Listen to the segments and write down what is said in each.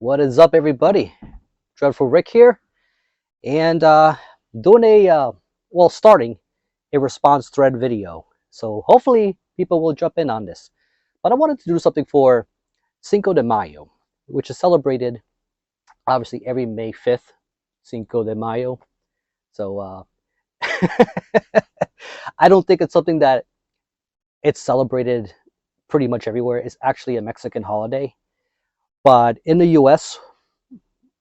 What is up, everybody? Dreadful Rick here, and doing starting a response thread video. So hopefully people will jump in on this. But I wanted to do something for Cinco de Mayo, which is celebrated obviously every May 5th, Cinco de Mayo. So I don't think it's something that it's celebrated pretty much everywhere. It's actually a Mexican holiday. But in the US,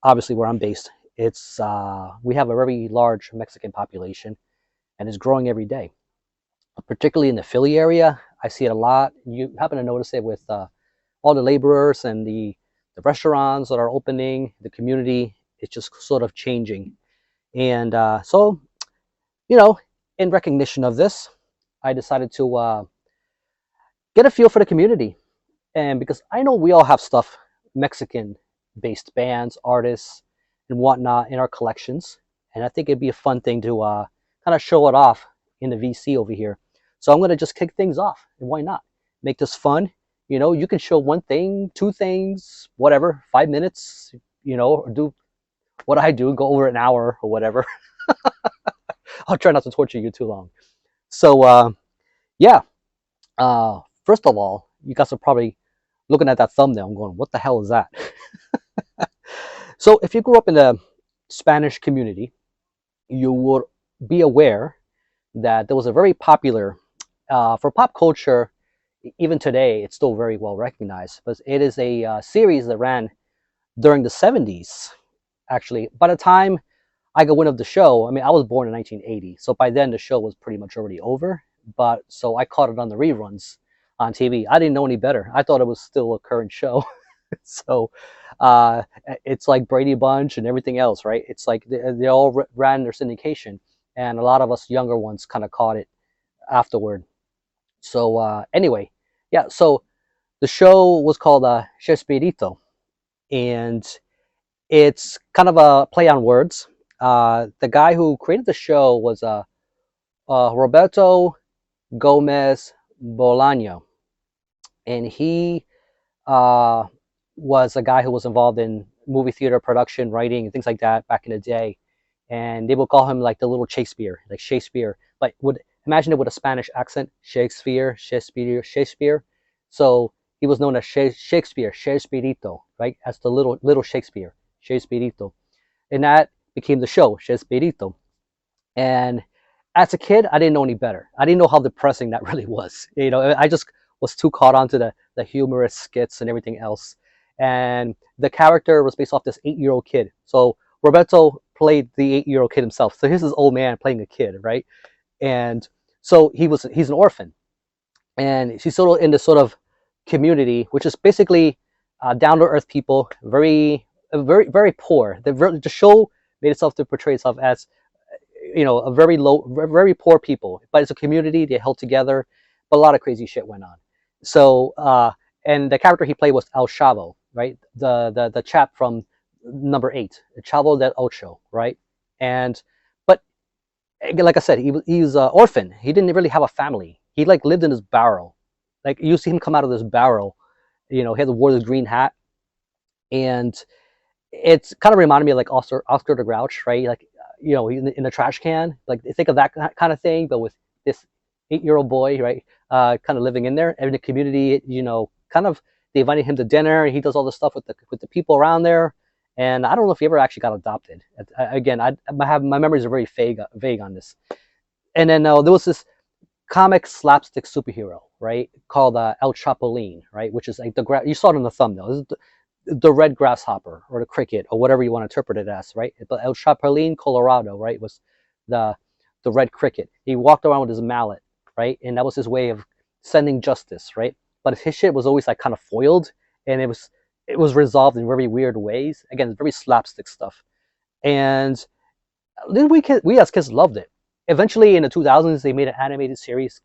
obviously where I'm based, it's we have a very large Mexican population, and it's growing every day. Particularly in the Philly area, I see it a lot. You happen to notice it with all the laborers and the restaurants that are opening. The community is just sort of changing, and so you know, in recognition of this, I decided to get a feel for the community, and because I know we all have stuff Mexican-based bands, artists, and whatnot in our collections, and I think it'd be a fun thing to kind of show it off in the VC over here. So I'm gonna just kick things off, and why not make this fun? You know, you can show one thing, two things, whatever, 5 minutes, or do what I do, go over an hour or whatever. I'll try not to torture you too long. So yeah, first of all, you guys are probably looking at that thumbnail and going, what the hell is that? So if you grew up in the Spanish community, you would be aware that there was a very popular, for pop culture, even today, it's still very well recognized, but it is a series that ran during the 70s, actually. By the time I got wind of the show, I mean, I was born in 1980, so by then the show was pretty much already over, but so I caught it on the reruns on TV. I didn't know any better. I thought it was still a current show. So it's like Brady Bunch and everything else, right? It's like they all ran their syndication, and a lot of us younger ones kind of caught it afterward. So anyway, yeah, so the show was called Chespirito, and it's kind of a play on words. The guy who created the show was Roberto Gomez Bolaño, and he was a guy who was involved in movie theater production, writing, and things like that back in the day. And they would call him like the little Shakespeare, like Shakespeare, but would imagine it with a Spanish accent, Shakespeare, Shakespeare, Shakespeare. So he was known as Shakespeare, Chespirito, right? As the little Shakespeare, Chespirito. And that became the show, Chespirito. And as a kid, I didn't know any better. I didn't know how depressing that really was. I just was too caught on to the humorous skits and everything else. And the character was based off this 8-year-old kid. So Roberto played the 8-year-old kid himself. So here's this old man playing a kid, right? And so he's an orphan, and she's sort of in this sort of community, which is basically down to earth people, very very poor. The show made itself to portray itself as a very low, very poor people, but it's a community. They held together, but a lot of crazy shit went on. So and the character he played was El Chavo, right? The chap from number 8, El Chavo del Ocho, right? And but like I said, he was an orphan. He didn't really have a family. He like lived in this barrel. Like you see him come out of this barrel. He had wore this green hat, and it's kind of reminded me of like Oscar the Grouch, right? Like in the trash can. Like think of that kind of thing, but with this 8-year-old boy, right? Kind of living in there, and the community, kind of they invited him to dinner, and he does all this stuff with the people around there. And I don't know if he ever actually got adopted. Again, my memories are very vague on this. And then there was this comic slapstick superhero, right, called El Chapulín, right, which is like you saw it in the thumbnail. This is the red grasshopper or the cricket or whatever you want to interpret it as, right? But El Chapulín Colorado, right, was the red cricket. He walked around with his mallet, right, and that was his way of sending justice, right? But his shit was always like kind of foiled, and it was resolved in very weird ways. Again, it's very slapstick stuff. And we as kids loved it. Eventually, in the 2000s, they made an animated series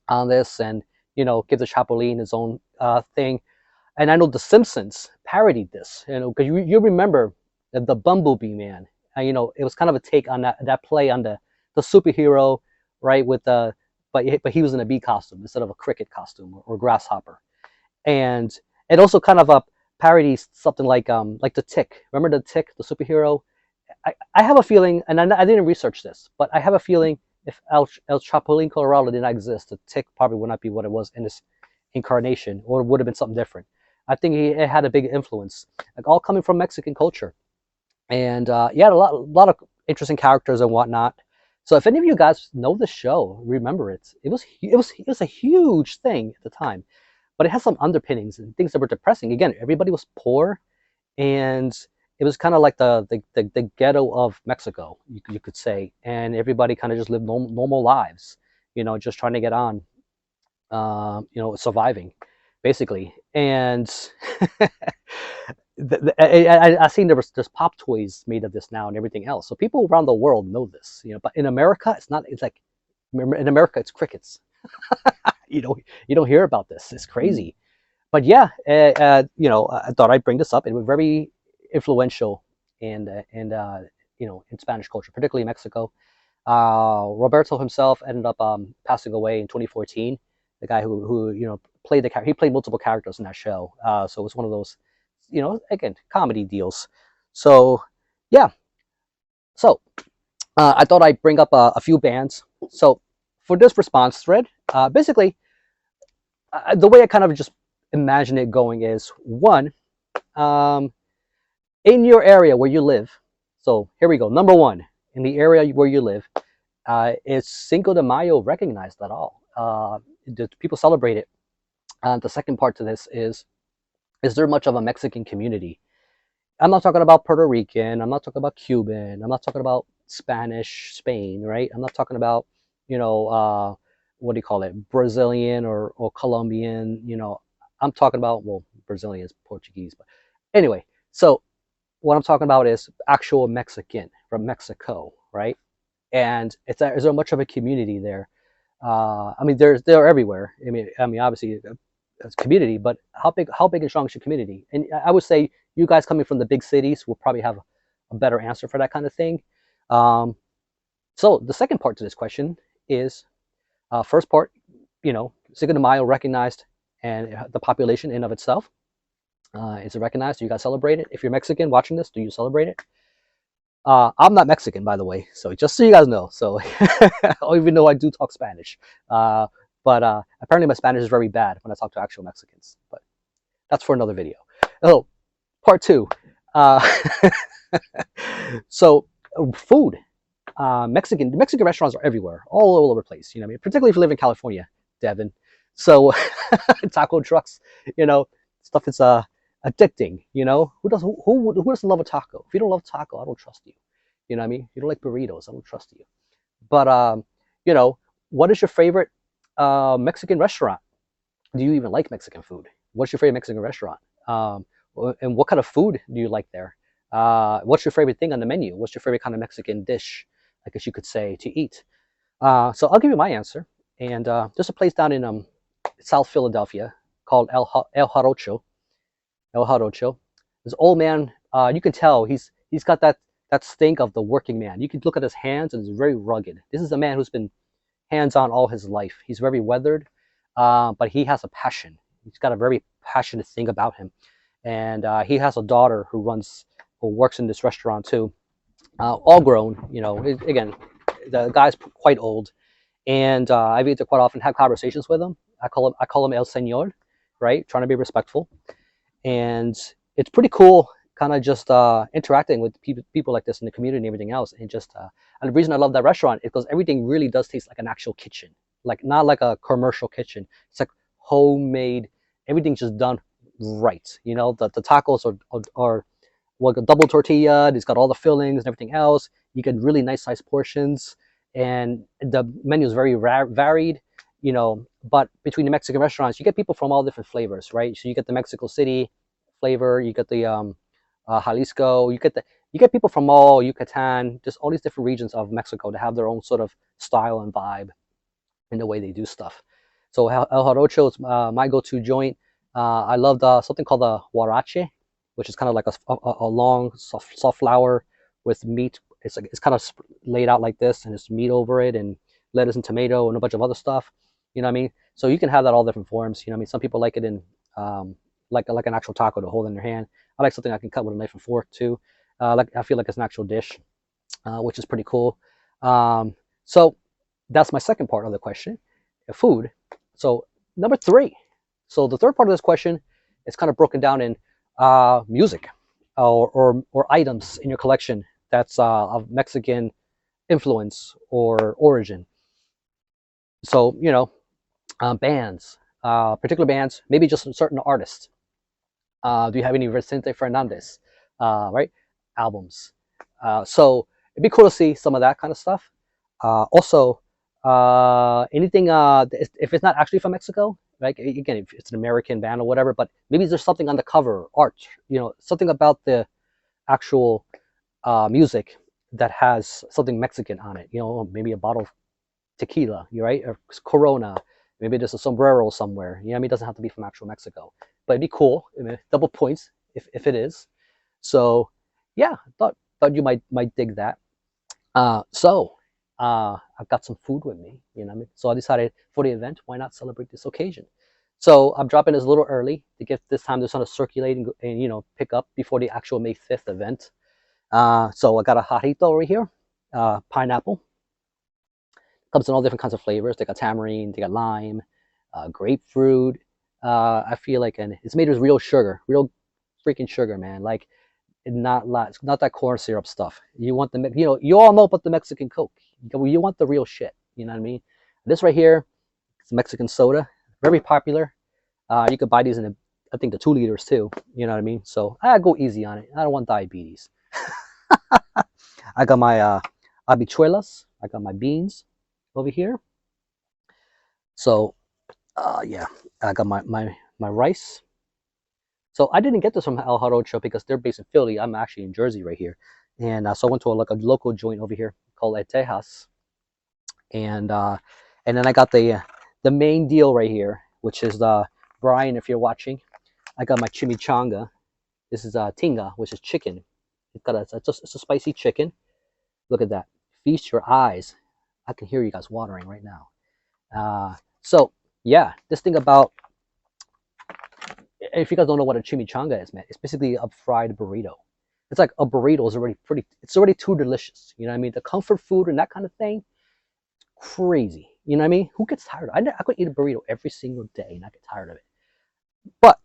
on this, and give the Chapulín his own thing. And I know The Simpsons parodied this, because you remember the Bumblebee Man. It was kind of a take on that play on the superhero, right? But he was in a bee costume instead of a cricket costume or grasshopper. And it also kind of parodies something like the Tick. Remember the Tick, the superhero? I have a feeling, and I didn't research this, but I have a feeling if El Chapulín Colorado did not exist, the Tick probably would not be what it was in this incarnation, or it would have been something different. I think it had a big influence, like all coming from Mexican culture, and yeah, a lot of interesting characters and whatnot. So if any of you guys know the show, remember it. It was a huge thing at the time, but it has some underpinnings and things that were depressing. Again, everybody was poor, and it was kind of like the ghetto of Mexico, you could say, and everybody kind of just lived normal lives, just trying to get on, surviving, basically. And I seen there's pop toys made of this now and everything else. So people around the world know this, But in America, it's not. It's like in America, it's crickets. You don't hear about this. It's crazy. But yeah, I thought I'd bring this up. It was very influential in Spanish culture, particularly Mexico. Roberto himself ended up passing away in 2014. The guy who played he played multiple characters in that show. So it was one of those, again, comedy deals. So yeah, so I thought I'd bring up a few bands. So for this response thread, basically, the way I kind of just imagine it going is one, in your area where you live. So here we go. Number one, in the area where you live, is Cinco de Mayo recognized at all? Do people celebrate it? The second part to this is there much of a Mexican community? I'm not talking about Puerto Rican. I'm not talking about Cuban. I'm not talking about Spanish, Spain, right? I'm not talking about, what do you call it, Brazilian or Colombian. I'm talking about, well, Brazilian is Portuguese, but anyway. So what I'm talking about is actual Mexican from Mexico, right? And is there much of a community there? I mean, they're everywhere. I mean, obviously, it's community, but how big and strong is your community? And I would say you guys coming from the big cities will probably have a better answer for that kind of thing. So the second part to this question is, first part, Cinco de Mayo recognized, and the population in of itself. Is it recognized? Do you guys celebrate it? If you're Mexican watching this, do you celebrate it? I'm not Mexican, by the way, so just so you guys know. So even though I do talk Spanish, but apparently my Spanish is very bad when I talk to actual Mexicans. But that's for another video. Oh, part two. So food. Mexican restaurants are everywhere, all over the place. Particularly if you live in California, Devin. So taco trucks, stuff is addicting. Who doesn't love a taco? If you don't love taco, I don't trust you. You know what I mean? You don't like burritos, I don't trust you. But what is your favorite Mexican restaurant? Do you even like Mexican food? What's your favorite Mexican restaurant? And what kind of food do you like there? What's your favorite thing on the menu? What's your favorite kind of Mexican dish, I guess you could say, to eat? So I'll give you my answer. And there's a place down in South Philadelphia called El Jarocho. El Jarocho. This old man, you can tell he's got that stink of the working man. You can look at his hands, and it's very rugged. This is a man who's been hands-on all his life. He's very weathered, but he has a passion. He's got a very passionate thing about him. And he has a daughter who works in this restaurant too. All grown, again, the guy's quite old. And I've eaten quite often, have conversations with him. I call him El Señor, right? Trying to be respectful. And it's pretty cool kind of just interacting with people like this in the community and everything else. And just and the reason I love that restaurant is because everything really does taste like an actual kitchen, like not like a commercial kitchen. It's like homemade. Everything's just done right. The tacos are like a double tortilla. It's got all the fillings and everything else. You get really nice sized portions, and the menu is very varied. But between the Mexican restaurants, you get people from all different flavors, right? So you get the Mexico City flavor, you get the Jalisco, you get people from all Yucatan, just all these different regions of Mexico that have their own sort of style and vibe in the way they do stuff. So El Jarocho is my go-to joint. I love something called the huarache, which is kind of like a long soft flour with meat. It's kind of laid out like this, and it's meat over it, and lettuce and tomato and a bunch of other stuff. You know what I mean? So you can have that all different forms. Some people like it in like an actual taco to hold in your hand. I like something I can cut with a knife and fork too. Like I feel like it's an actual dish, which is pretty cool. So that's my second part of the question, food. So number three. So the third part of this question is kind of broken down in music or items in your collection that's of Mexican influence or origin. So bands, particular bands, maybe just certain artists. Do you have any Vicente Fernandez, right? Albums. So it'd be cool to see some of that kind of stuff. Also, anything if it's not actually from Mexico, like again, if it's an American band or whatever, but maybe there's something on the cover, art, something about the actual music that has something Mexican on it. Maybe a bottle of tequila, you right, or Corona. Maybe there's a sombrero somewhere. I mean, it doesn't have to be from actual Mexico, but it'd be cool. I mean, double points if it is. So, yeah, thought you might dig that. I've got some food with me. What I mean? So I decided for the event, why not celebrate this occasion? So I'm dropping this a little early to get this time to sort of circulate and pick up before the actual May 5th event. So I got a jarrito over here, pineapple. Comes in all different kinds of flavors. They got tamarind, they got lime, grapefruit. I feel like, and it's made with real sugar, real freaking sugar, man. Like, it's not that corn syrup stuff. You want you all know about the Mexican Coke. You want the real shit. You know what I mean? This right here, it's Mexican soda, very popular. You could buy these in, I think, the 2 liters too. You know what I mean? So I go easy on it. I don't want diabetes. I got my habichuelas. I got my beans over here. So yeah, I got my rice. So I didn't get this from El Jarocho because they're based in Philly. I'm actually in Jersey right here, and so I went to a local joint over here called El Tejas, and then I got the main deal right here, which is Brian. If you're watching, I got my chimichanga. This is tinga, which is chicken. It's a spicy chicken. Look at that. Feast your eyes. I can hear you guys watering right now. So yeah, this thing about, if you guys don't know what a chimichanga is, man, it's basically a fried burrito. It's like a burrito is already it's already too delicious. You know what I mean? The comfort food and that kind of thing, crazy. You know what I mean? Who gets tired? I could eat a burrito every single day and I get tired of it. But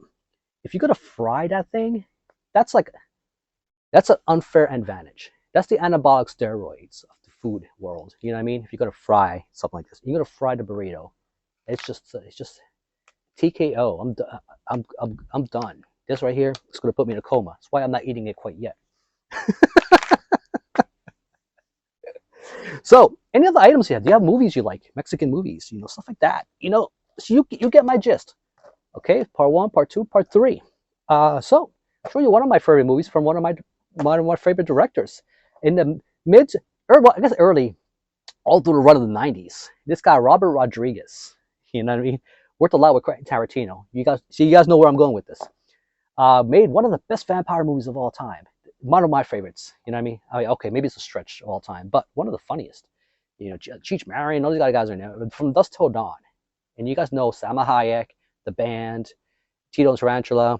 if you're gonna fry that thing, that's an unfair advantage. That's the anabolic steroids of the food world. You know what I mean? If you're gonna fry something like this, you're gonna fry the burrito. It's just TKO. I'm done. This right here is gonna put me in a coma. That's why I'm not eating it quite yet. So, any other items you have? Do you have movies you like? Mexican movies, stuff like that. So you get my gist. Okay, part 1, part 2, part 3. So I'll show you one of my favorite movies from one of my favorite directors in the I guess early, all through the run of the 90s. This guy Robert Rodriguez. You know what I mean? Worked a lot with Quentin Tarantino. You guys know where I'm going with this. Made one of the best vampire movies of all time. One of my favorites. You know what I mean? Okay, maybe it's a stretch of all time, but one of the funniest. Cheech Marin, all these guys are in there. From Dusk Till Dawn. And you guys know Salma Hayek, the band, Tito and Tarantula.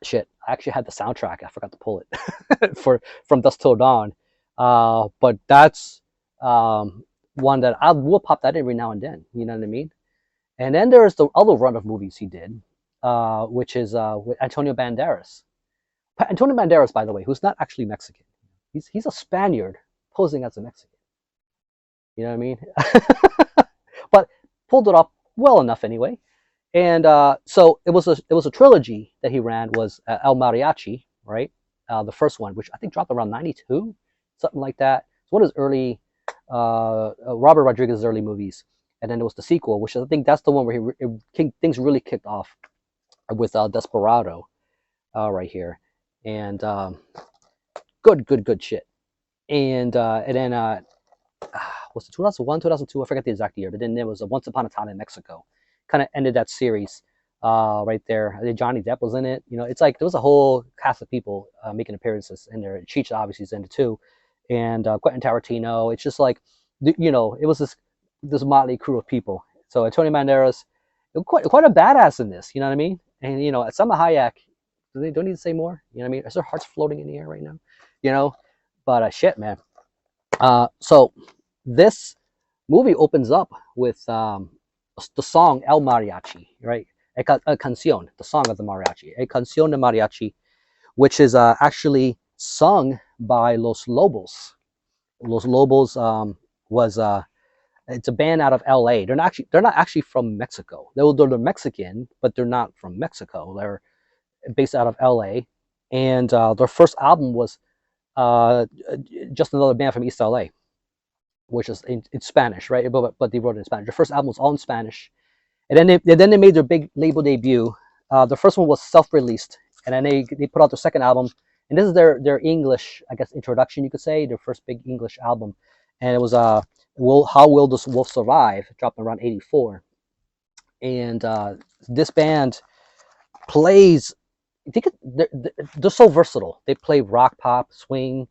Shit, I actually had the soundtrack. I forgot to pull it from Dusk Till Dawn. But that's one that I will pop that every now and then. You know what I mean? And then there's the other run of movies he did, which is with Antonio Banderas. Antonio Banderas, by the way, who's not actually Mexican. He's a Spaniard posing as a Mexican. You know what I mean? But pulled it off well enough anyway. And so it was a trilogy that he ran, was El Mariachi, right? The first one, which I think dropped around 92, something like that. It's one of his early, Robert Rodriguez's early movies. And then there was the sequel, which I think that's the one where things really kicked off with Desperado right here. And good shit. And then was it 2001, 2002? I forget the exact year. But then there was a Once Upon a Time in Mexico. Kind of ended that series right there. Johnny Depp was in it. It's like there was a whole cast of people making appearances in there. Cheech obviously is in it too, and Quentin Tarantino. It's just like, it was this motley crew of people. So Antonio Banderas, quite a badass in this. You know what I mean? And Selma Hayek, do they don't need to say more? You know what I mean? Is their hearts floating in the air right now? You know, but shit, man. So this movie opens up with the song El Mariachi, right? A canción, the song of the mariachi, a canción de mariachi, which is actually sung by Los Lobos. Los Lobos was it's a band out of L.A. They're not actually from Mexico. They're Mexican, but they're not from Mexico. They're based out of L.A. And their first album was just another band from East LA, which is in Spanish, right? But they wrote it in Spanish. Their first album was all in Spanish, and then they made their big label debut. The first one was self-released, and then they put out their second album, and this is their English, I guess, introduction, you could say, their first big English album, and it was How Will This Wolf Survive? Dropped around '84, and this band plays. I think they're so versatile. They play rock, pop, swing,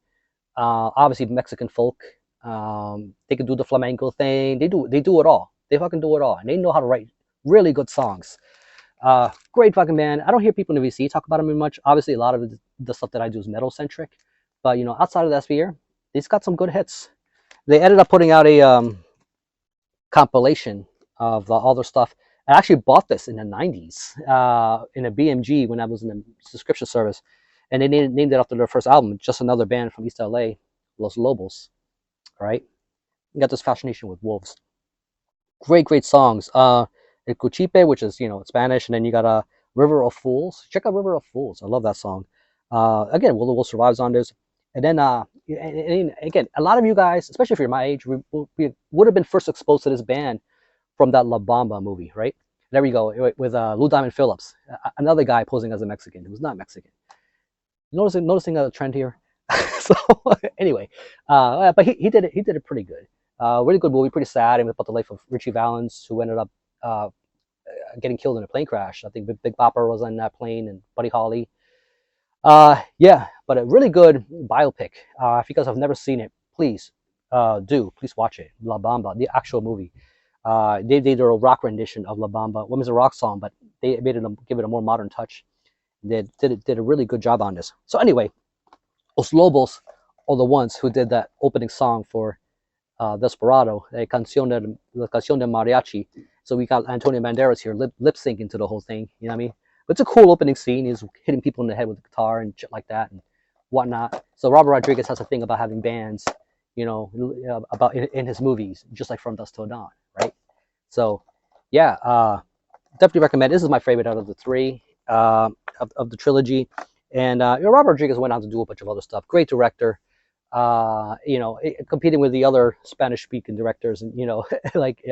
obviously Mexican folk. They can do the flamenco thing. They do it all. They fucking do it all, and they know how to write really good songs. Great fucking band. I don't hear people in the VC talk about them much. Obviously, a lot of the stuff that I do is metal centric, but outside of that sphere, they've got some good hits. They ended up putting out a compilation of all their stuff. I actually bought this in the '90s in a BMG when I was in the subscription service, and they named it after their first album. Just another band from East LA, Los Lobos. All right, you got this fascination with wolves. Great songs. El Cuchipe, which is Spanish, and then you got River of Fools. Check out River of Fools. I love that song. Again, Will the Wolf Survives on this. And then and again, a lot of you guys, especially if you're my age, we would have been first exposed to this band from that La Bamba movie, right? There we go, with Lou Diamond Phillips, another guy posing as a Mexican who was not Mexican. Noticing a trend here. So anyway, but he did it pretty good. Really good movie, pretty sad, and about the life of Richie Valens, who ended up getting killed in a plane crash. I think Big Bopper was on that plane, and Buddy Holly. Yeah, but a really good biopic. If you guys have never seen it, please please watch it. La Bamba, the actual movie. They did a rock rendition of La Bamba. Well, it's a rock song, but they made it give it a more modern touch. They did a really good job on this. So anyway, Los Lobos are the ones who did that opening song for Desperado, la canción de mariachi. So we got Antonio Banderas here lip syncing to the whole thing. You know what I mean? But it's a cool opening scene. He's hitting people in the head with the guitar and shit like that and whatnot. So Robert Rodriguez has a thing about having bands, about in his movies, just like From Dusk Till Dawn, right? So yeah, definitely recommend. This is my favorite out of the three of the trilogy. And Robert Rodriguez went on to do a bunch of other stuff. Great director. Competing with the other Spanish-speaking directors, and like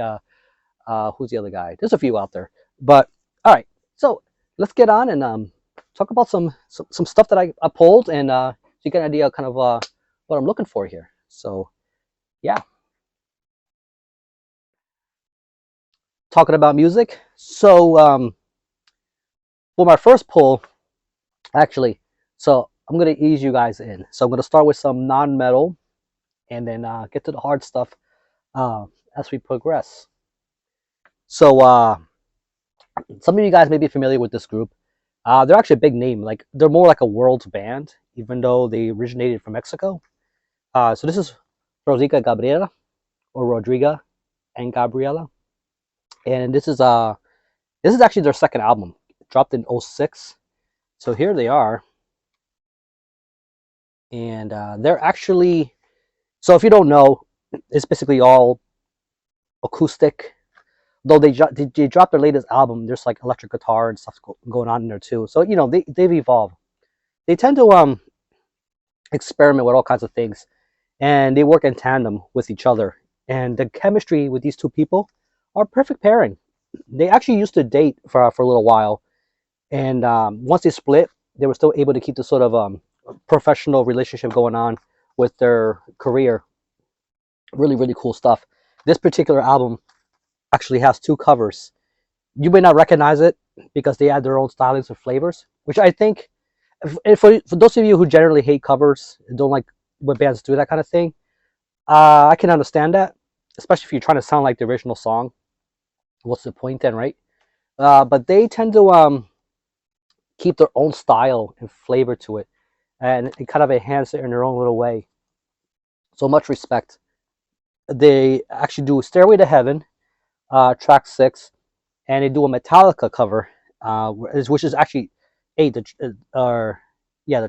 who's the other guy? There's a few out there, but all right. So let's get on and talk about some stuff that I pulled, and so you get an idea of kind of what I'm looking for here. So yeah, talking about music. So for my first pull, actually, so I'm gonna ease you guys in. So I'm gonna start with some non-metal, and then get to the hard stuff as we progress. So some of you guys may be familiar with this group. They're actually a big name. Like they're more like a world band, even though they originated from Mexico. So this is Rodrigo Y Gariela, or Rodrigo and Gabriela, and this is actually their second album, dropped in '06. So here they are. And they're actually, so if you don't know, it's basically all acoustic. Though they dropped their latest album, there's like electric guitar and stuff going on in there too. So they've evolved. They tend to experiment with all kinds of things, and they work in tandem with each other. And the chemistry with these two people are perfect pairing. They actually used to date for a little while, and once they split, they were still able to keep the sort of professional relationship going on with their career. Really cool stuff. This particular album actually has two covers. You may not recognize it because they add their own stylings and flavors, which I think, for those of you who generally hate covers and don't like when bands do that kind of thing, I can understand that, especially if you're trying to sound like the original song. What's the point then, right? But they tend to keep their own style and flavor to it, and kind of enhance it in their own little way. So much respect. They actually do Stairway to Heaven, track 6, and they do a Metallica cover, which is actually the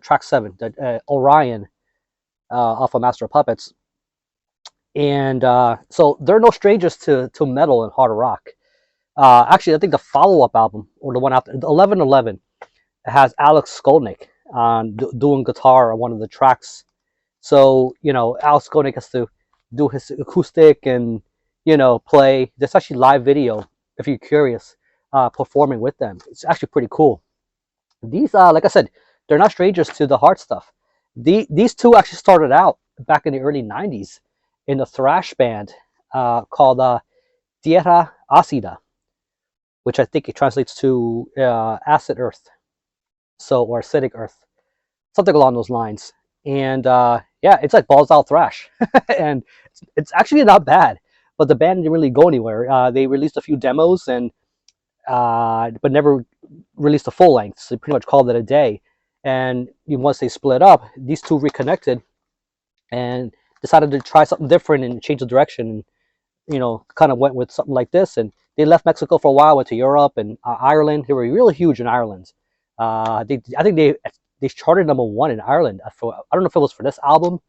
track 7, the Orion, off of Master of Puppets. And so they're no strangers to metal and hard rock. Actually, I think the follow-up album, or the one after 1111, has Alex Skolnick doing guitar on one of the tracks. So, Alex Skolnick has to do his acoustic and, play. There's actually live video, if you're curious, performing with them. It's actually pretty cool. These, like I said, they're not strangers to the hard stuff. These two actually started out back in the early 90s in a thrash band called Tierra Acida, which I think it translates to acid earth, or acidic earth, something along those lines. And yeah, it's like balls out thrash, and it's actually not bad. But the band didn't really go anywhere. They released a few demos, and but never released a full length. So they pretty much called it a day. And once they split up, these two reconnected and decided to try something different and change the direction. Kind of went with something like this. And they left Mexico for a while, went to Europe and Ireland. They were really huge in Ireland. I think they charted #1 in Ireland. I don't know if it was for this album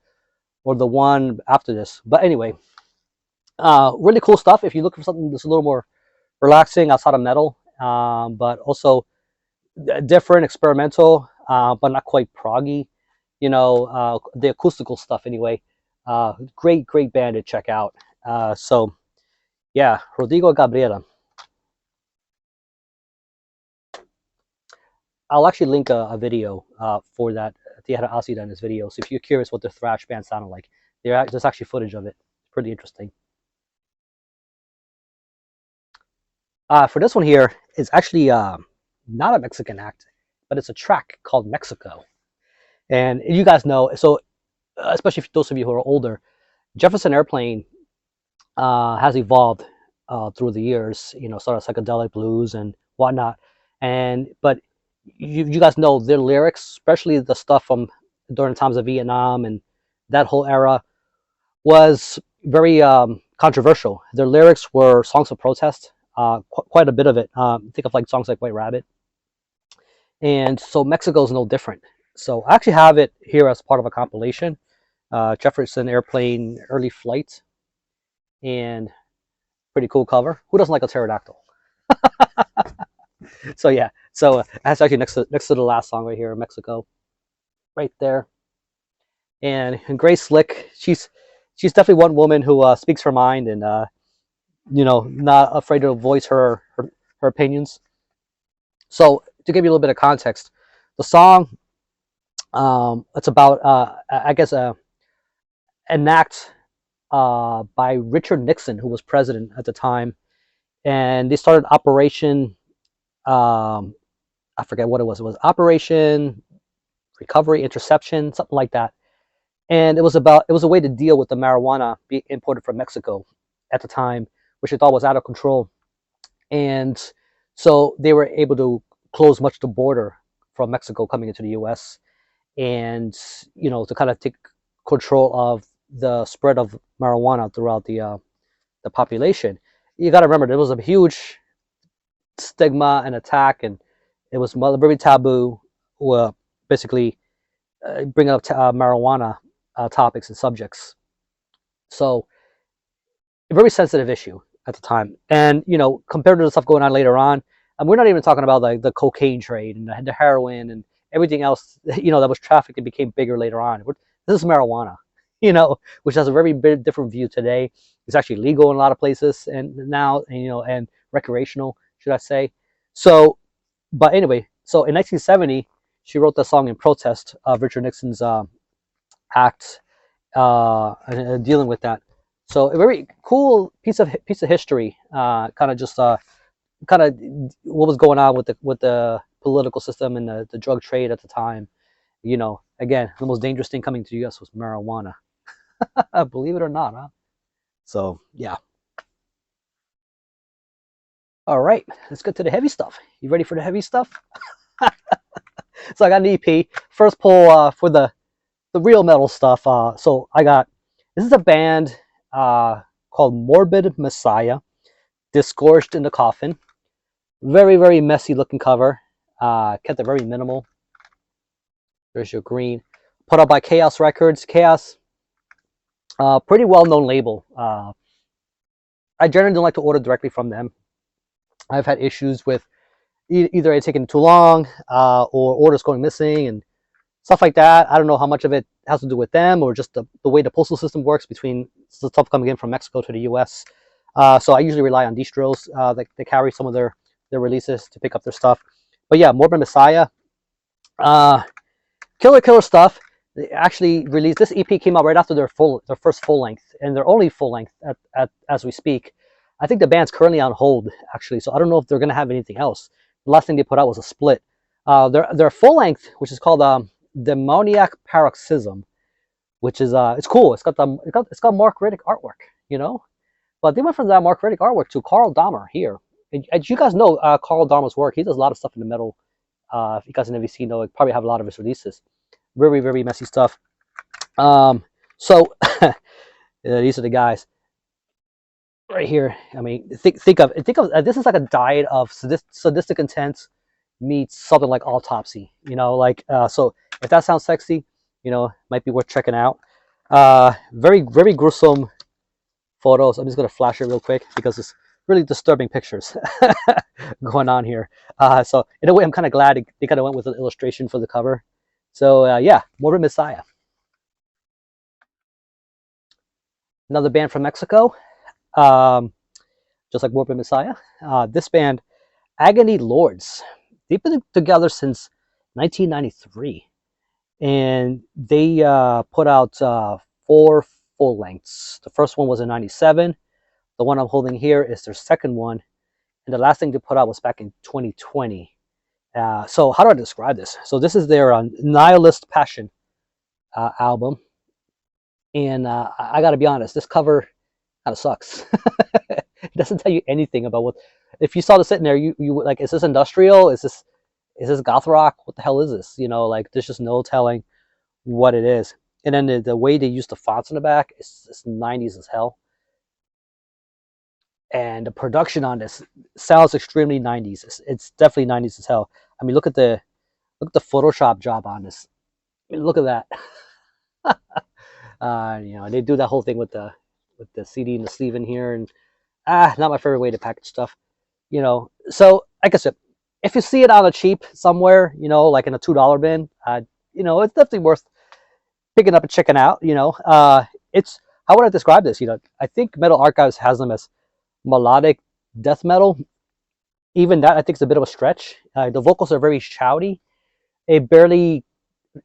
or the one after this. But anyway, really cool stuff. If you're looking for something that's a little more relaxing outside of metal, but also different, experimental, but not quite proggy. The acoustical stuff anyway. Great band to check out. So yeah, Rodrigo Y Gariela. I'll actually link a video for that Tierra Acida in this video. So if you're curious what the thrash band sounded like, there's actually footage of it. It's pretty interesting. For this one here, it's actually not a Mexican act, but it's a track called Mexico. And you guys know, so especially for those of you who are older, Jefferson Airplane has evolved through the years, sort of psychedelic blues and whatnot. But you guys know their lyrics, especially the stuff from during times of Vietnam and that whole era, was very controversial. Their lyrics were songs of protest, quite a bit of it. Think of like songs like White Rabbit. And so Mexico is no different. So I actually have it here as part of a compilation, Jefferson Airplane Early Flight, and pretty cool cover. Who doesn't like a pterodactyl? So yeah, so that's actually next to the last song right here, Mexico, right there. And Grace Slick, she's definitely one woman who speaks her mind and not afraid to voice her opinions. So to give you a little bit of context, the song it's about I guess an act by Richard Nixon, who was president at the time, and they started Operation I forget what it was. It was Operation Recovery Interception, something like that. And it was a way to deal with the marijuana being imported from Mexico at the time, which they thought was out of control. And so they were able to close much of the border from Mexico coming into the U.S. and to kind of take control of the spread of marijuana throughout the population. You got to remember there was a huge stigma and attack, and it was very taboo. Basically, bring up marijuana topics and subjects. So, a very sensitive issue at the time. And compared to the stuff going on later on, we're not even talking about like the cocaine trade and the heroin and everything else that was trafficked and became bigger later on. This is marijuana, which has a very different view today. It's actually legal in a lot of places and now, and recreational, should I say. So, but anyway, so in 1970, she wrote the song in protest of Richard Nixon's act dealing with that. So a very cool piece of history, kind of just kind of what was going on with the political system and the drug trade at the time. Again, the most dangerous thing coming to the U.S. was marijuana. Believe it or not, huh? So yeah. All right, let's get to the heavy stuff. You ready for the heavy stuff? So I got an EP. First pull for the real metal stuff. So I got, this is a band called Morbid Messiah, Disgorged in the Coffin. Very, very messy looking cover. Kept it very minimal. There's your green. Put out by Chaos Records. Chaos, pretty well-known label. I generally don't like to order directly from them. I've had issues with either it's taking too long or orders going missing and stuff like that. I don't know how much of it has to do with them or just the way the postal system works between the stuff coming in from Mexico to the US. So I usually rely on distros that they carry some of their releases to pick up their stuff. But yeah, Morbid Messiah, killer stuff. They actually released, this EP came out right after their first full length, and their only full length as we speak. I think the band's currently on hold actually, so I don't know if they're gonna have anything else. The last thing they put out was a split. Their full length, which is called Demoniac Paroxysm, which is it's cool. It's got Mark Riddick artwork, you know. But they went from that Mark Riddick artwork to Carl Dahmer here. And as you guys know, Carl Dahmer's work, he does a lot of stuff in the metal. If you guys in NVC know, probably have a lot of his releases. Very, very messy stuff. So these are the guys right here. I mean, think of this is like a diet of sadistic intent meets something like autopsy. You know, like so. If that sounds sexy, you know, might be worth checking out. Very gruesome photos. I'm just gonna flash it real quick because it's really disturbing pictures going on here. So in a way, I'm kind of glad they kind of went with an illustration for the cover. So yeah, Morbid Messiah. Another band from Mexico, just like Morbid Messiah. This band, Agony Lords. They've been together since 1993, and they put out 4 full lengths. The first one was in '97. The one I'm holding here is their second one, and the last thing they put out was back in 2020. So how do I describe this? So this is their Nihilist Passion album, and I got to be honest, this cover kind of sucks. It doesn't tell you anything about what. If you saw this sitting there, you would like, is this industrial? Is this goth rock? What the hell is this? You know, like there's just no telling what it is. And then the way they use the fonts in the back is 90s as hell. And the production on this sounds extremely 90s. It's definitely 90s as hell. I mean, look at the Photoshop job on this. I mean, look at that. You know, they do that whole thing with the CD and the sleeve in here, and not my favorite way to package stuff. You know, so like I said, if you see it on a cheap somewhere, you know, like in a $2 bin, you know, it's definitely worth picking up and checking out. You know, it's, how would I describe this? You know, I think Metal Archives has them as melodic death metal. Even that I think is a bit of a stretch. The vocals are very shouty. It barely,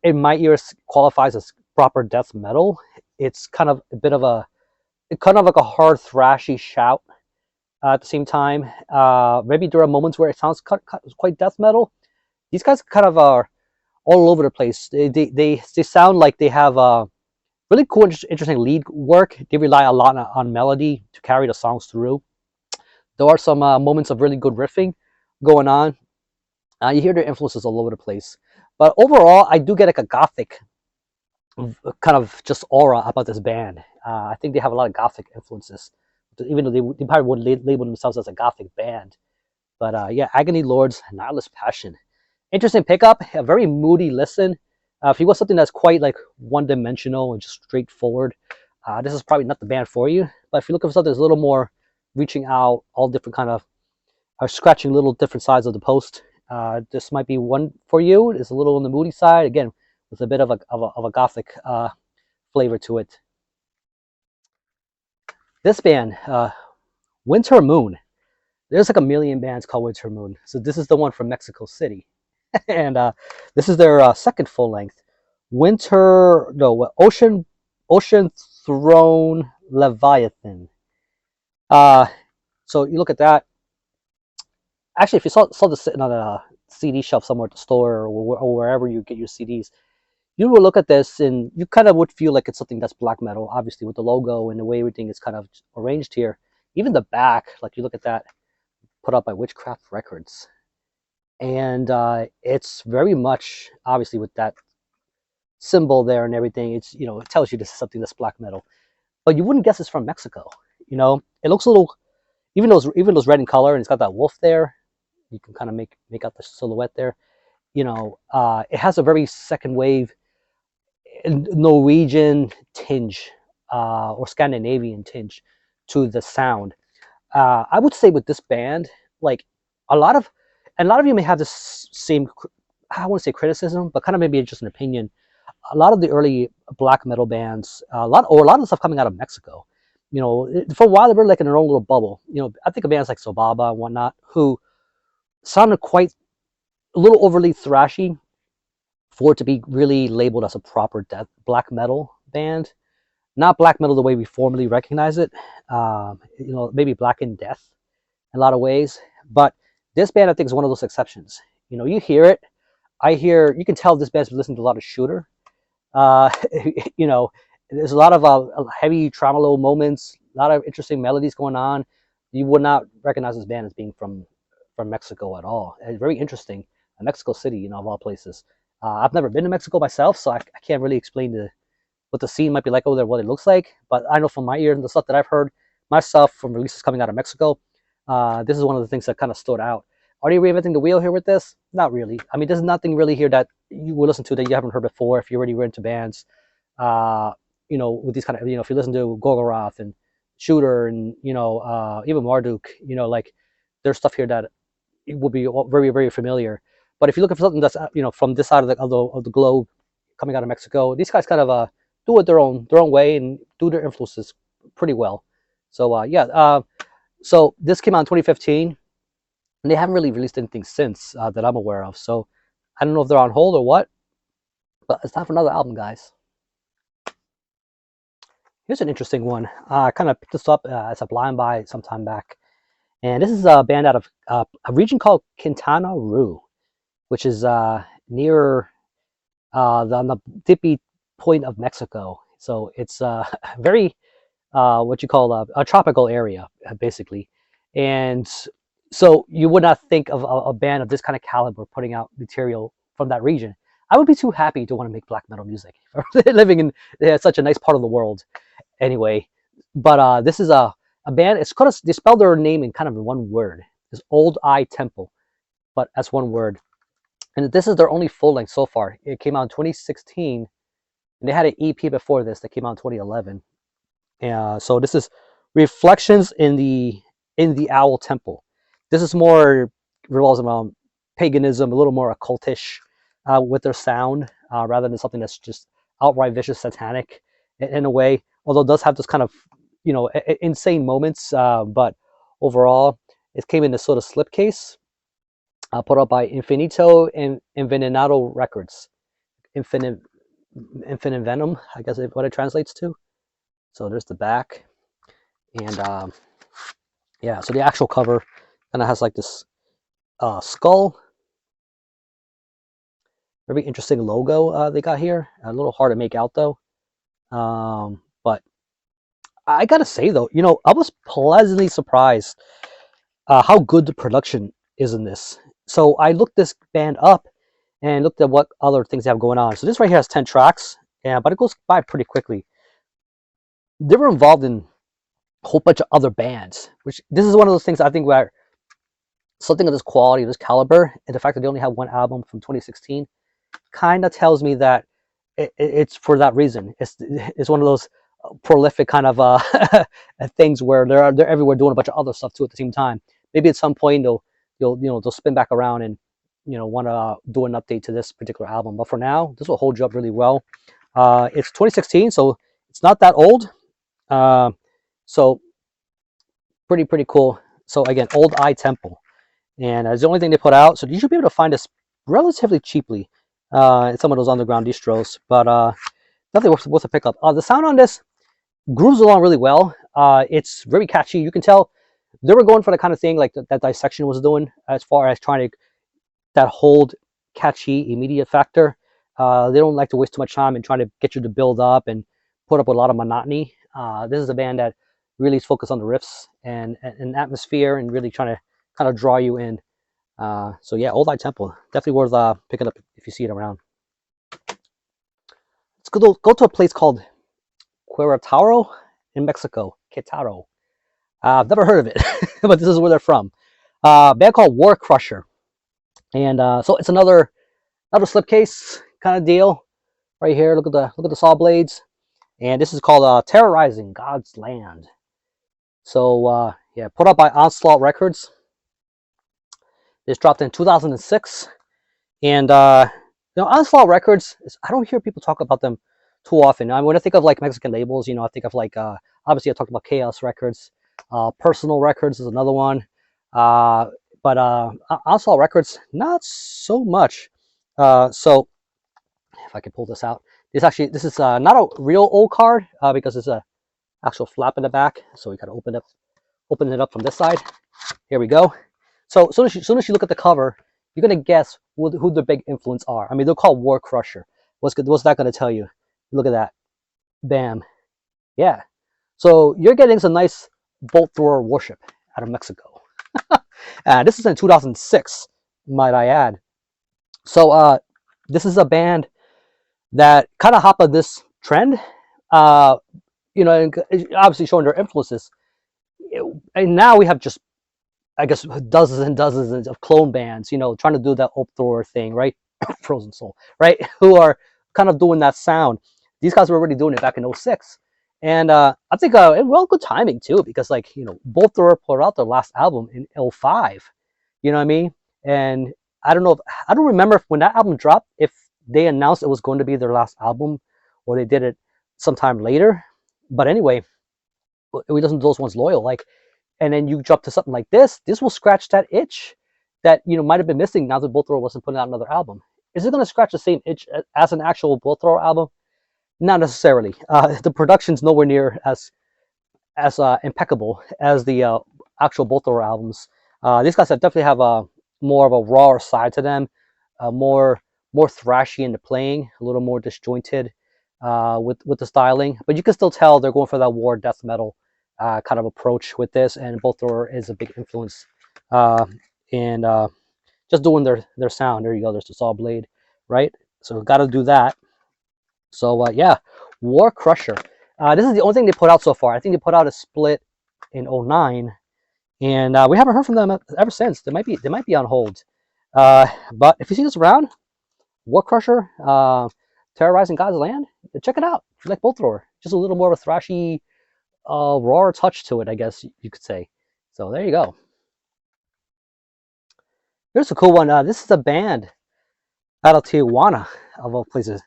in my ears, qualifies as proper death metal. It's kind of a bit of a, kind of like a hard thrashy shout at the same time. Maybe there are moments where it sounds quite death metal. These guys kind of are all over the place. They sound like they have really cool, interesting lead work. They rely a lot on melody to carry the songs through. There are some moments of really good riffing going on. You hear their influences all over the place. But overall, I do get like a gothic kind of just aura about this band. I think they have a lot of gothic influences, even though they probably wouldn't label themselves as a gothic band. But yeah, Agony Lords, Nihilist Passion. Interesting pickup, a very moody listen. If you want something that's quite like one-dimensional and just straightforward, this is probably not the band for you. But if you're looking for something that's a little more reaching out, all different kind of, scratching little different sides of the post, this might be one for you. It's a little on the moody side, again, with a bit of a gothic flavor to it. This band, Winter Moon. There's like a million bands called Winter Moon. So this is the one from Mexico City. And this is their second full length. Ocean Throne Leviathan. So you look at that. Actually, if you saw this sitting on a CD shelf somewhere at the store or wherever you get your CDs, you would look at this and you kind of would feel like it's something that's black metal, obviously with the logo and the way everything is kind of arranged here. Even the back, like you look at that, put out by Witchcraft Records. and it's very much obviously with that symbol there and everything. It's it tells you this is something that's black metal, but you wouldn't guess it's from Mexico. It looks a little, even those red in color, and it's got that wolf there. You can kind of make out the silhouette there. It has a very second wave Norwegian tinge, or Scandinavian tinge to the sound. I would say with this band, like a lot of, and a lot of you may have this same, I want to say criticism, but kind of maybe just an opinion. A lot of the early black metal bands, a lot of the stuff coming out of Mexico, for a while they were like in their own little bubble. I think of bands like Sobaba and whatnot, who sounded quite a little overly thrashy for it to be really labeled as a proper black metal band. Not black metal the way we formally recognize it. Maybe black in death in a lot of ways. But this band, I think, is one of those exceptions. You hear it. You can tell this band's listening to a lot of Shooter. Uh, you know, there's a lot of heavy tremolo moments, a lot of interesting melodies going on. You would not recognize this band as being from Mexico at all. It's very interesting. Mexico City, of all places. I've never been to Mexico myself, so I can't really explain what the scene might be like over there, what it looks like. But I know from my ear and the stuff that I've heard myself from releases coming out of Mexico, this is one of the things that kind of stood out. Are they reinventing the wheel here with this? Not really. I mean, there's nothing really here that you will listen to that you haven't heard before if you already were into bands. With these kind of, if you listen to Golgoroth and Shooter and, even Marduk, like there's stuff here that it will be very, very familiar. But if you look for something that's, from this side of the globe coming out of Mexico, these guys kind of do it their own way and do their influences pretty well. So, so this came out in 2015. And they haven't really released anything since that I'm aware of. So I don't know if they're on hold or what, but it's time for another album, guys. Here's an interesting one. I kind of picked this up as a blind buy some time back. And this is a band out of a region called Quintana Roo, which is near on the dippy point of Mexico. So it's very, what you call a tropical area, basically. And so you would not think of a band of this kind of caliber putting out material from that region. I would be too happy to want to make black metal music, living in such a nice part of the world. Anyway, but this is a band. It's called. They spell their name in kind of one word. It's Old Eye Temple, but that's one word. And this is their only full length so far. It came out in 2016, and they had an EP before this that came out in 2011. So this is Reflections in the Owl Temple. This is more revolves around paganism, a little more occultish with their sound, rather than something that's just outright vicious satanic in a way. Although it does have this kind of insane moments, but overall it came in this sort of slipcase, put out by Infinito and Envenenado Records. Infinite Venom, I guess what it translates to. So there's the back, and so the actual cover kind of has like this skull. Very interesting logo they got here. A little hard to make out though. But I gotta say though, I was pleasantly surprised how good the production is in this. So I looked this band up and looked at what other things they have going on. So this right here has 10 tracks, but it goes by pretty quickly. They were involved in a whole bunch of other bands, which this is one of those things I think where something of this quality, this caliber, and the fact that they only have one album from 2016 kind of tells me that it's for that reason. It's one of those prolific kind of things where they're everywhere doing a bunch of other stuff too at the same time. Maybe at some point they'll spin back around and want to do an update to this particular album. But for now, this will hold you up really well. It's 2016, so it's not that old. So pretty cool. So again, Old Eye Temple, and it's the only thing they put out. So you should be able to find this relatively cheaply in some of those underground distros. But definitely worth a pickup. The sound on this grooves along really well. It's very catchy. You can tell they were going for the kind of thing like that Dissection was doing, as far as trying to that hold catchy immediate factor. They don't like to waste too much time in trying to get you to build up and put up with a lot of monotony. This is a band that really is focused on the riffs and atmosphere, and really trying to kind of draw you in. So yeah, Old Light Temple, definitely worth picking up if you see it around. Let's go to a place called Querétaro in Mexico. Querétaro. I've never heard of it, but this is where they're from. Band called War Crusher, and so it's another slipcase kind of deal right here. Look at the saw blades, and this is called Terrorizing God's Land. So yeah, put out by Onslaught Records. This dropped in 2006, and Onslaught Records. I don't hear people talk about them too often. When I think of like Mexican labels, I think of like obviously I talked about Chaos Records, Personal Records is another one, uh, but Onslaught Records not so much. So if I can pull this out, this is not a real old card because it's a actual flap in the back. So we gotta open it up from this side. Here we go. So soon as you look at the cover, you're gonna guess who the big influence are. I mean, they're called War Crusher. What's that gonna tell you? Look at that. Bam. Yeah. So you're getting some nice bolt thrower worship out of Mexico. This is in 2006, might I add. So this is a band that kind of hopped on this trend. And obviously showing their influences. And now we have just, I guess, dozens and dozens of clone bands, trying to do that Op Thrower thing, right? Frozen Soul, right? Who are kind of doing that sound. These guys were already doing it back in 06. And I think, good timing too, because Bolt Thrower put out their last album in 05. You know what I mean? And I don't remember if when that album dropped, if they announced it was going to be their last album or they did it sometime later. But anyway, we listen to those ones loyal. And then you jump to something like this will scratch that itch that might have been missing now that Bolt Thrower wasn't putting out another album. Is it going to scratch the same itch as an actual Bolt Thrower album? Not necessarily. The production's nowhere near as impeccable as the actual Bolt Thrower albums. These guys definitely have more of a raw side to them, more thrashy in the playing, a little more disjointed with the styling, but you can still tell they're going for that war death metal kind of approach with this, and Bolt Thrower is a big influence in just doing their sound. There you go. There's the saw blade, right? So got to do that. So yeah, War Crusher. This is the only thing they put out so far. I think they put out a split in 09, and we haven't heard from them ever since. They might be on hold. But if you see this around, War Crusher, Terrorizing God's Land, check it out. If you like Bolt Thrower, just a little more of a thrashy, raw touch to it, I guess you could say. So there you go. Here's a cool one. This is a band out of Tijuana, of all places,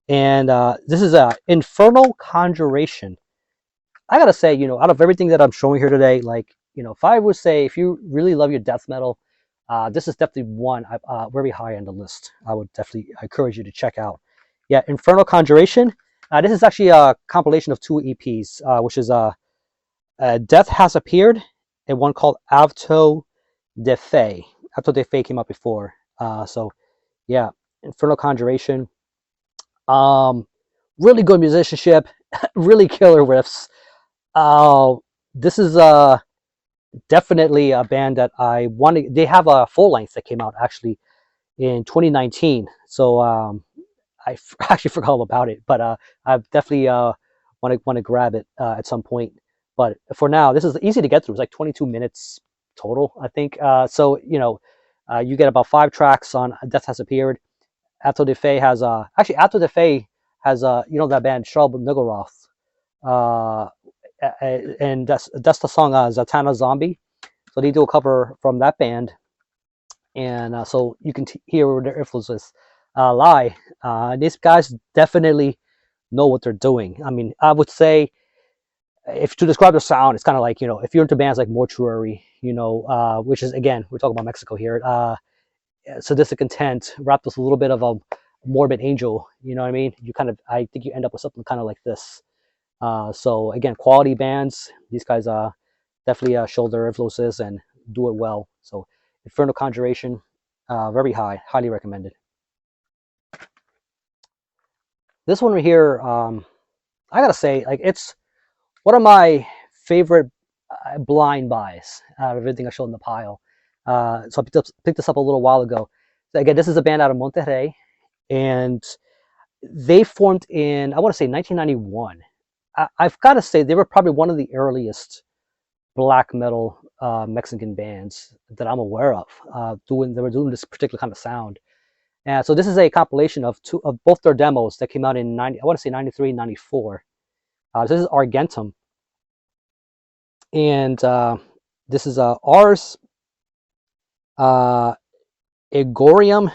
and this is Infernal Conjuration. I gotta say, out of everything that I'm showing here today, if I would say, if you really love your death metal, this is definitely one very high on the list. I would definitely encourage you to check out. Yeah, Infernal Conjuration. This is actually a compilation of 2 EPs, which is Death Has Appeared and one called Avto de Fe. Avto de Fe came out before. So yeah, Infernal Conjuration. Really good musicianship, really killer riffs. This is definitely a band that I want to. They have a full length that came out actually in 2019. So I actually forgot all about it, but I definitely want to grab it at some point. But for now, this is easy to get through. It's like 22 minutes total, I think. So you get about 5 tracks on Death Has Appeared. Auto de Fe has actually Auto de Fe has that band Sharb Nigoroth, and that's the song Zatanna Zombie. So they do a cover from that band, and so you can hear where their influences lie. These guys definitely know what they're doing. I mean, I would say if to describe the sound, it's kind of like if you're into bands like Mortuary, which is again we're talking about Mexico here. Sadistic Intent wrapped with a little bit of a Morbid Angel. You know what I mean? I think you end up with something kind of like this. So again, quality bands. These guys definitely show their influences and do it well. So Infernal Conjuration, very highly recommended. This one right here, I gotta say, it's one of my favorite blind buys out of everything I showed in the pile. So I picked this up a little while ago. So again, this is a band out of Monterrey, and they formed in, I want to say, 1991. I've got to say they were probably one of the earliest black metal Mexican bands that I'm aware of. They were doing this particular kind of sound. And so this is a compilation of both their demos that came out in I want to say 93, 94. This is Argentum, and this is Ars Egorium,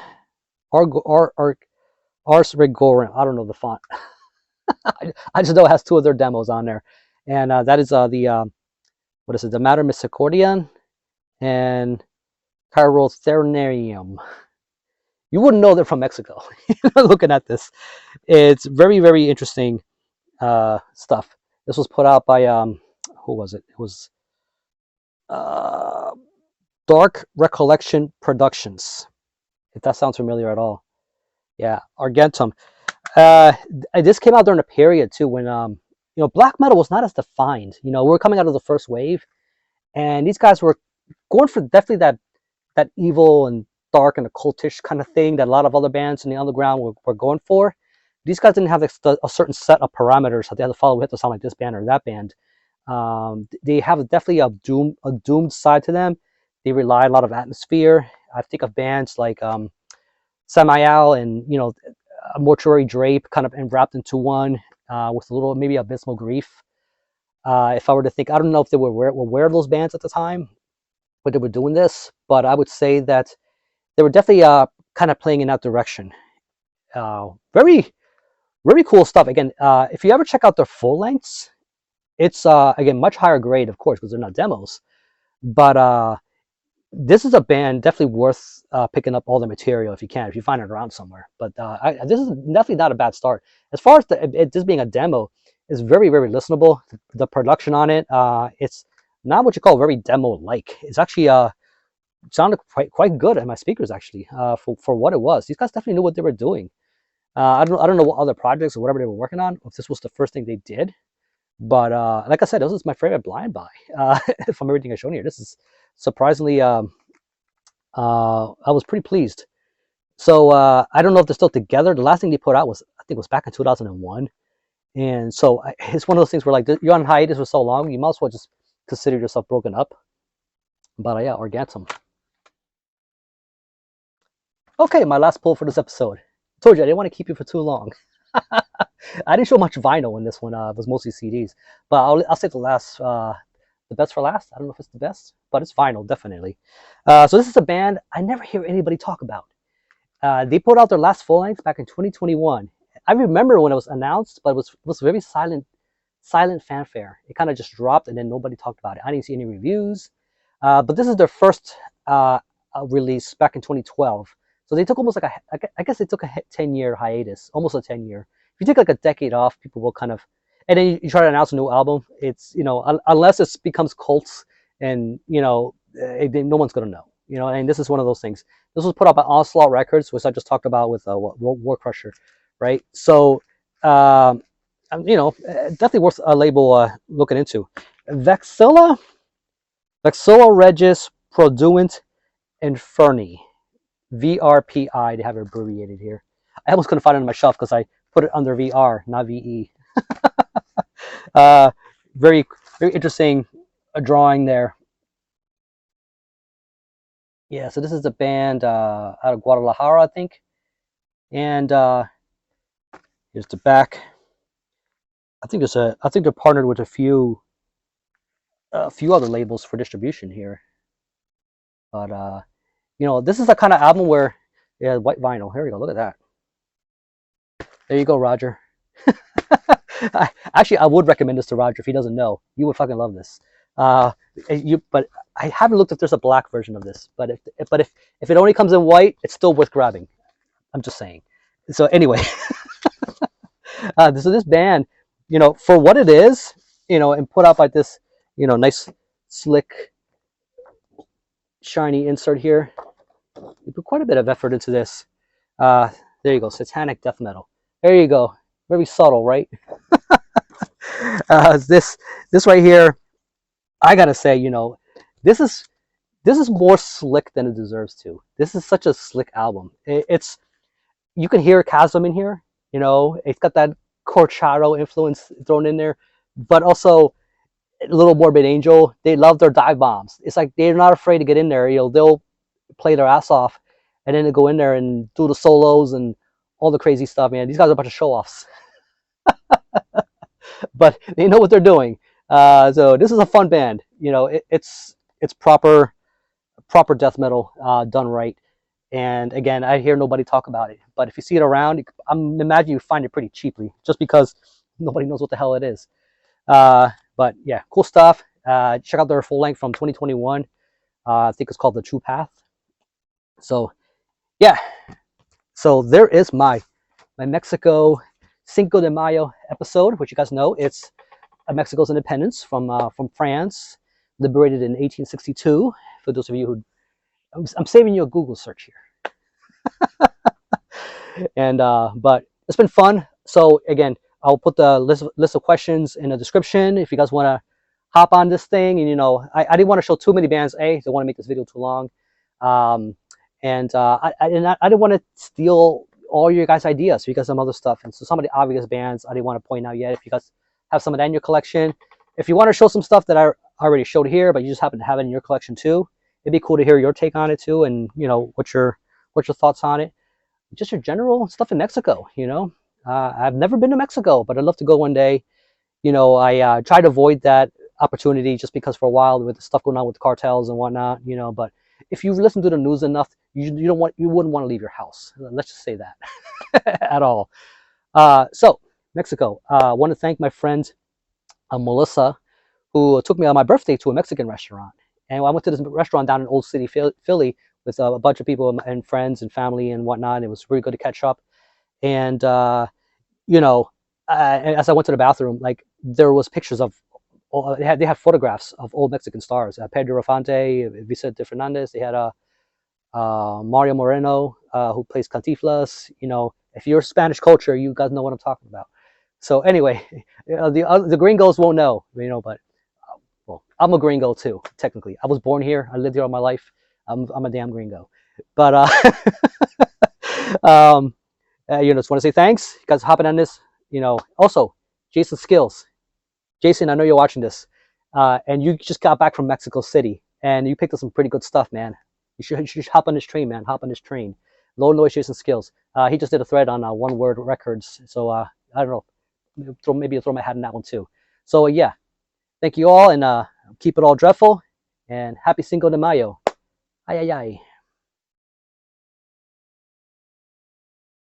Ars Regorium. I don't know the font. I just know it has two of their demos on there, and that is what is it? The Mater Misericordian and Chirothernium. You wouldn't know they're from Mexico. Looking at this, it's very, very interesting stuff. This was put out by who was it? It was uh, Dark Recollection Productions. If that sounds familiar at all, yeah, Argentum. This came out during a period too when black metal was not as defined. We were coming out of the first wave, and these guys were going for definitely that evil and dark and occultish kind of thing that a lot of other bands in the underground were going for. These guys didn't have a certain set of parameters that they had to follow. We have to sound like this band or that band. They have definitely a doomed side to them. They rely on a lot of atmosphere. I think of bands like Samael and a Mortuary Drape kind of wrapped into one with a little maybe Abysmal Grief. If I were to think, I don't know if they were aware of those bands at the time, but they were doing this. But I would say that they were definitely kind of playing in that direction. Very, very cool stuff. Again, if you ever check out their full lengths, it's again much higher grade, of course, because they're not demos. But this is a band definitely worth picking up all the material if you find it around somewhere. But this is definitely not a bad start. As far as this being a demo, it's very, very listenable. The production on it, it's not what you call very demo-like. It's actually sounded quite good in my speakers actually for what it was. These guys definitely knew what they were doing. I don't know what other projects or whatever they were working on, if this was the first thing they did. But like I said, this is my favorite blind buy from everything I've shown here. This is surprisingly, I was pretty pleased. So I don't know if they're still together. The last thing they put out I think was back in 2001. And so it's one of those things where like you're on hiatus for so long, you might as well just consider yourself broken up. But yeah, Orgasm. Okay, my last pull for this episode. I told you I didn't want to keep you for too long. I didn't show much vinyl in this one. It was mostly CDs. But I'll save the best for last. I don't know if it's the best, but it's vinyl, definitely. So this is a band I never hear anybody talk about. They put out their last full length back in 2021. I remember when it was announced, but it was very silent fanfare. It kind of just dropped, and then nobody talked about it. I didn't see any reviews. But this is their first release back in 2012. So they took almost like I guess they took a 10-year hiatus, almost a 10-year. If you take like a decade off, people will kind of, and then you try to announce a new album. It's unless it becomes cults, and no one's gonna know. And this is one of those things. This was put out by Onslaught Records, which I just talked about with War Crusher, right? So definitely worth a label looking into. Vexilla Regis Produent Inferni. VRPI, they have it abbreviated here. I almost couldn't find it on my shelf because I put it under VR, not VE. Very, very interesting drawing there. Yeah, so this is a band out of Guadalajara, I think. And here's the back. I think they're partnered with a few other labels for distribution here. But this is the kind of album where, yeah, white vinyl. Here we go. Look at that. There you go, Roger. Actually, I would recommend this to Roger if he doesn't know. You would fucking love this. But I haven't looked if there's a black version of this. But if it only comes in white, it's still worth grabbing. I'm just saying. So anyway, so this band, for what it is, and put out by this, nice, slick, shiny insert here. We put quite a bit of effort into this. There you go, satanic death metal. There you go. Very subtle, right? This right here, I gotta say, this is This is more slick than it deserves to. This is such a slick album. It's you can hear Chasm in here. You know, it's got that Corchado influence thrown in there, but also a little Morbid Angel. They love their dive bombs. It's like they're not afraid to get in there. You know, they'll play their ass off, and then they go in there and do the solos and all the crazy stuff. Man, these guys are a bunch of show offs, but they know what they're doing. So this is a fun band. You know, it's proper death metal done right. And again, I hear nobody talk about it. But if you see it around, I'm imagine you find it pretty cheaply, just because nobody knows what the hell it is. But yeah, cool stuff. Check out their full length from 2021. I think it's called The True Path. So yeah, so there is my Mexico Cinco de Mayo episode, which you guys know it's Mexico's independence from France, liberated in 1862. For those of you who, I'm saving you a Google search here. And but it's been fun. So again, I'll put the list of questions in the description if you guys want to hop on this thing. And you know, I didn't want to show too many bands. Don't want to make this video too long. And I didn't want to steal all your guys' ideas. So you got some other stuff, and so some of the obvious bands I didn't want to point out yet. If you guys have some of that in your collection, if you want to show some stuff that I already showed here, but you just happen to have it in your collection too, it'd be cool to hear your take on it too, and you know what's your thoughts on it, just your general stuff in Mexico. You know, I've never been to Mexico, but I'd love to go one day. You know, I tried to avoid that opportunity just because for a while with the stuff going on with the cartels and whatnot. You know, but if you listen to the news enough, you wouldn't want to leave your house. Let's just say that at all. So Mexico. I want to thank my friend Melissa, who took me on my birthday to a Mexican restaurant. And I went to this restaurant down in Old City, Philly, with a bunch of people and friends and family and whatnot. It was really good to catch up. And you know, as I went to the bathroom, like there was pictures of, they had photographs of old Mexican stars. Pedro Infante, Vicente Fernandez. They had Mario Moreno, who plays Cantinflas. You know, if you're Spanish culture, you guys know what I'm talking about. So anyway, the gringos won't know, you know, but well, I'm a gringo too, technically. I was born here. I lived here all my life. I'm a damn gringo. But you know, just want to say thanks. You guys hopping on this. You know, also Jason Skills. Jason, I know you're watching this, and you just got back from Mexico City, and you picked up some pretty good stuff, man. You should hop on this train, man. Hop on this train. Low Noise Jason Skills. He just did a thread on One Word Records. So I don't know. Maybe I'll throw my hat in that one too. So yeah, thank you all, and keep it all dreadful, and happy Cinco de Mayo. Ay, ay, ay.